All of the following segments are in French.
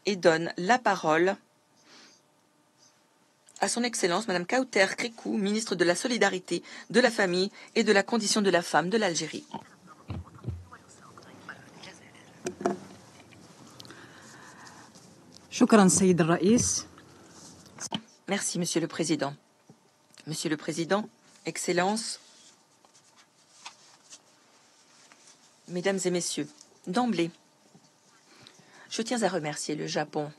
et donne la parole à son Excellence Madame Kauter Krikou, ministre de la Solidarité, de la Famille et de la Condition de la Femme de l'Algérie. Merci, Monsieur le Président. Monsieur le Président, Excellences, Mesdames et Messieurs, d'emblée, je tiens à remercier le Japon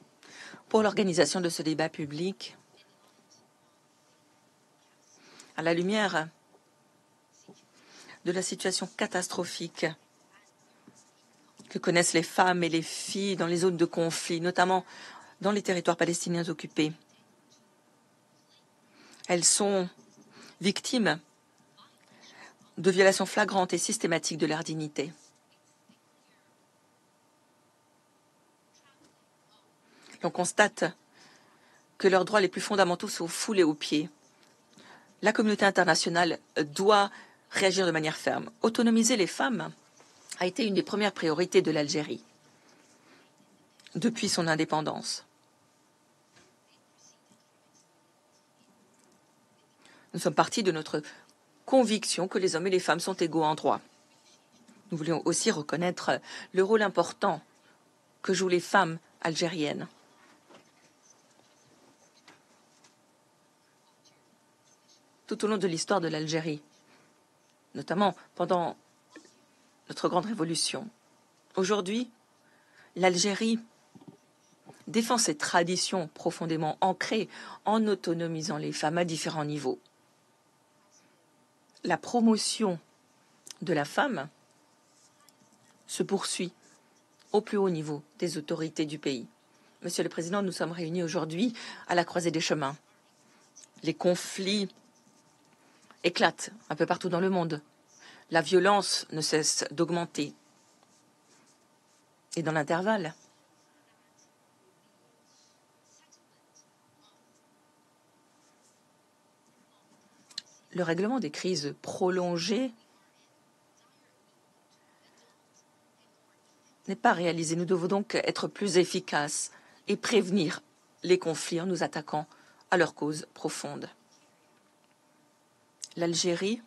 pour l'organisation de ce débat public à la lumière de la situation catastrophique que connaissent les femmes et les filles dans les zones de conflit, notamment dans les territoires palestiniens occupés. Elles sont victimes de violations flagrantes et systématiques de leur dignité. On constate que leurs droits les plus fondamentaux sont foulés aux pieds. La communauté internationale doit réagir de manière ferme. Autonomiser les femmes a été une des premières priorités de l'Algérie depuis son indépendance. Nous sommes partis de notre conviction que les hommes et les femmes sont égaux en droit. Nous voulions aussi reconnaître le rôle important que jouent les femmes algériennes. Tout au long de l'histoire de l'Algérie, notamment pendant notre grande révolution. Aujourd'hui, l'Algérie défend ses traditions profondément ancrées en autonomisant les femmes à différents niveaux. La promotion de la femme se poursuit au plus haut niveau des autorités du pays. Monsieur le Président, nous sommes réunis aujourd'hui à la croisée des chemins. Les conflits éclatent un peu partout dans le monde. La violence ne cesse d'augmenter. Et dans l'intervalle, le règlement des crises prolongées n'est pas réalisé. Nous devons donc être plus efficaces et prévenir les conflits en nous attaquant à leurs causes profondes. L'Algérie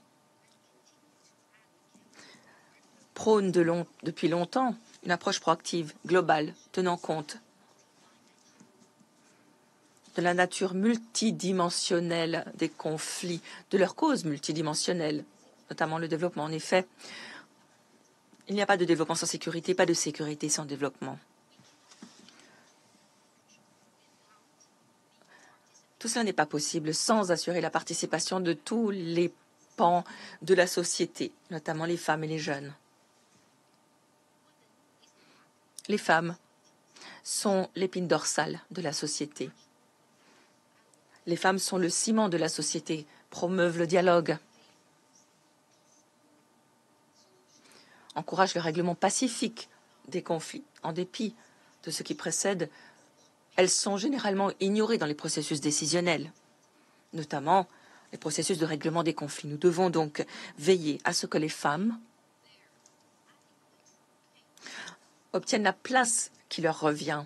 prône depuis longtemps une approche proactive, globale, tenant compte de la nature multidimensionnelle des conflits, de leurs causes multidimensionnelles, notamment le développement. En effet, il n'y a pas de développement sans sécurité, pas de sécurité sans développement. Tout cela n'est pas possible sans assurer la participation de tous les pans de la société, notamment les femmes et les jeunes. Les femmes sont l'épine dorsale de la société. Les femmes sont le ciment de la société, promeuvent le dialogue, encouragent le règlement pacifique des conflits. En dépit de ce qui précède, elles sont généralement ignorées dans les processus décisionnels, notamment les processus de règlement des conflits. Nous devons donc veiller à ce que les femmes obtiennent la place qui leur revient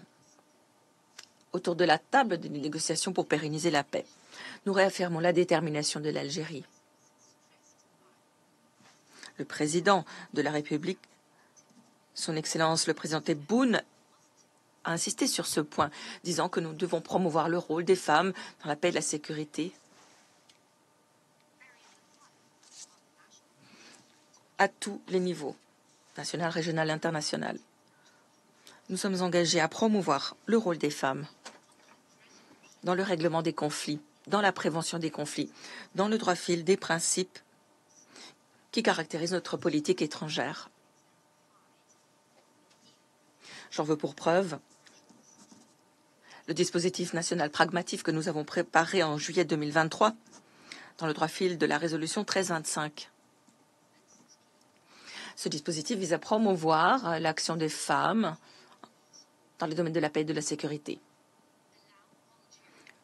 autour de la table des négociations pour pérenniser la paix. Nous réaffirmons la détermination de l'Algérie. Le président de la République, son Excellence le président Tebboune, a insisté sur ce point, disant que nous devons promouvoir le rôle des femmes dans la paix et la sécurité à tous les niveaux, national, régional et international. Nous sommes engagés à promouvoir le rôle des femmes dans le règlement des conflits, dans la prévention des conflits, dans le droit fil des principes qui caractérisent notre politique étrangère. J'en veux pour preuve le dispositif national pragmatique que nous avons préparé en juillet 2023 dans le droit fil de la résolution 1325. Ce dispositif vise à promouvoir l'action des femmes dans le domaine de la paix et de la sécurité.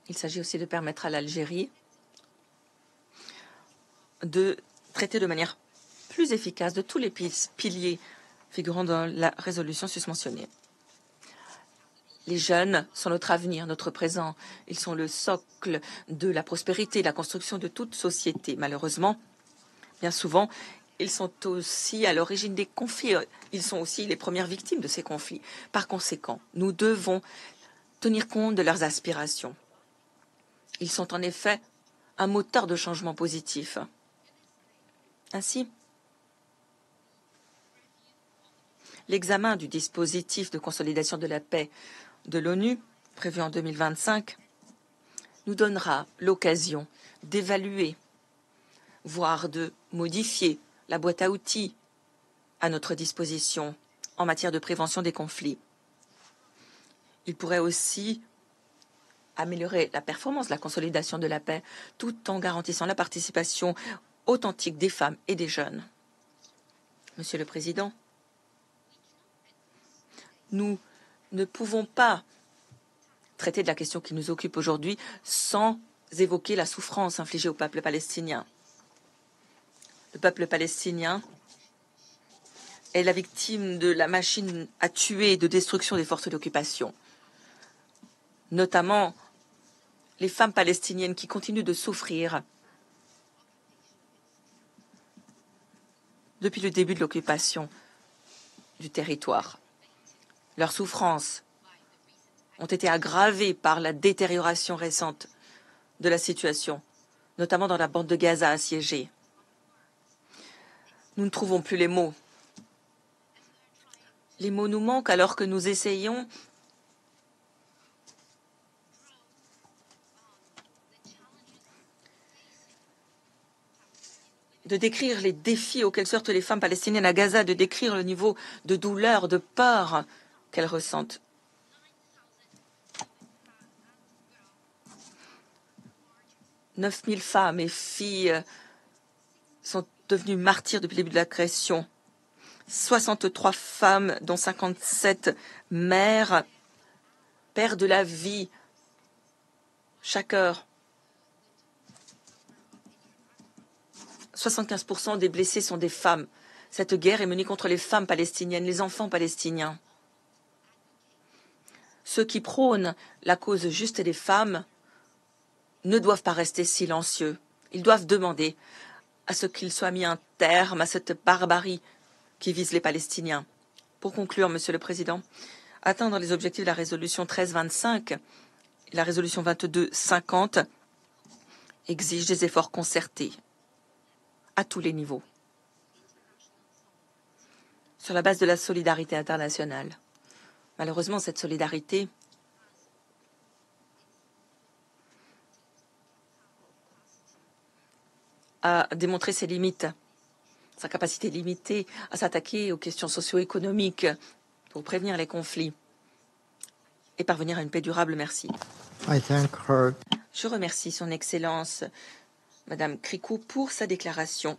Il s'agit aussi de permettre à l'Algérie de traiter de manière plus efficace de tous les piliers figurant dans la résolution susmentionnée. Les jeunes sont notre avenir, notre présent. Ils sont le socle de la prospérité, de la construction de toute société. Malheureusement, bien souvent, ils sont aussi à l'origine des conflits. Ils sont aussi les premières victimes de ces conflits. Par conséquent, nous devons tenir compte de leurs aspirations. Ils sont en effet un moteur de changement positif. Ainsi, l'examen du dispositif de consolidation de la paix de l'ONU, prévu en 2025, nous donnera l'occasion d'évaluer, voire de modifier la boîte à outils à notre disposition en matière de prévention des conflits. Il pourrait aussi améliorer la performance de la consolidation de la paix tout en garantissant la participation authentique des femmes et des jeunes. Monsieur le Président, nous ne pouvons pas traiter de la question qui nous occupe aujourd'hui sans évoquer la souffrance infligée au peuple palestinien. Le peuple palestinien est la victime de la machine à tuer et de destruction des forces d'occupation, notamment les femmes palestiniennes qui continuent de souffrir depuis le début de l'occupation du territoire. Leurs souffrances ont été aggravées par la détérioration récente de la situation, notamment dans la bande de Gaza assiégée. Nous ne trouvons plus les mots. Les mots nous manquent alors que nous essayons de décrire les défis auxquels sortent les femmes palestiniennes à Gaza, de décrire le niveau de douleur, de peur qu'elles ressentent. 9000 femmes et filles sont devenues martyrs depuis le début de l'agression. 63 femmes, dont 57 mères, perdent la vie chaque heure. 75% des blessés sont des femmes. Cette guerre est menée contre les femmes palestiniennes, les enfants palestiniens. Ceux qui prônent la cause juste des femmes ne doivent pas rester silencieux. Ils doivent demander à ce qu'il soit mis un terme à cette barbarie qui vise les Palestiniens. Pour conclure, Monsieur le Président, atteindre les objectifs de la résolution 1325 et la résolution 2250 exige des efforts concertés à tous les niveaux, sur la base de la solidarité internationale. Malheureusement, cette solidarité a démontré ses limites, sa capacité limitée à s'attaquer aux questions socio-économiques pour prévenir les conflits et parvenir à une paix durable. Merci. Je remercie son Excellence, Madame Krikou, pour sa déclaration.